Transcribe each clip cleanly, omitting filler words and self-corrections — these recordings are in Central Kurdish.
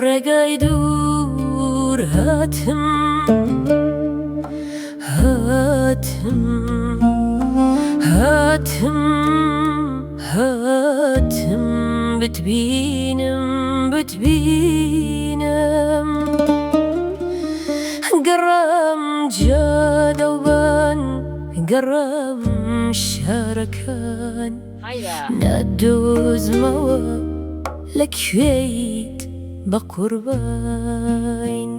ڕێگای دوور هاتم هاتم هاتم هاتم بتبینم بتبینم گەڕام جادەوبان گەڕام شارەکان نادۆزمەوە لەکوێیت بە قوربان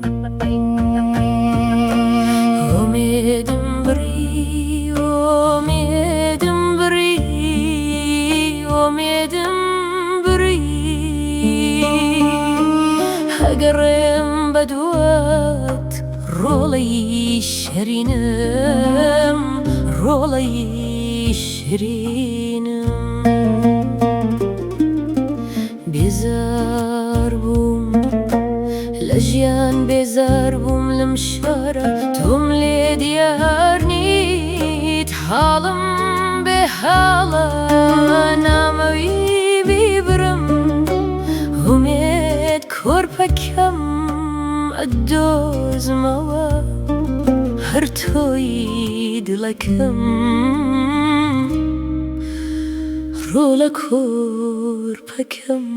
ئومێدم بڕی ئومێدم بڕی ئومێدم بڕی ئەگەڕێم بە دوات ڕۆڵەی شەرینم ڕۆڵەی شیرینم بێزار بووم لە ژیان بێزار بووم لەم شارە تۆم لێ دیار نیت حاڵم بێ حاڵە نامەوی بیبرم ئومێد کۆرپەکەم ئەدۆزمەوە هەر تۆی دڵەکەم ڕۆڵە کۆرپەکەم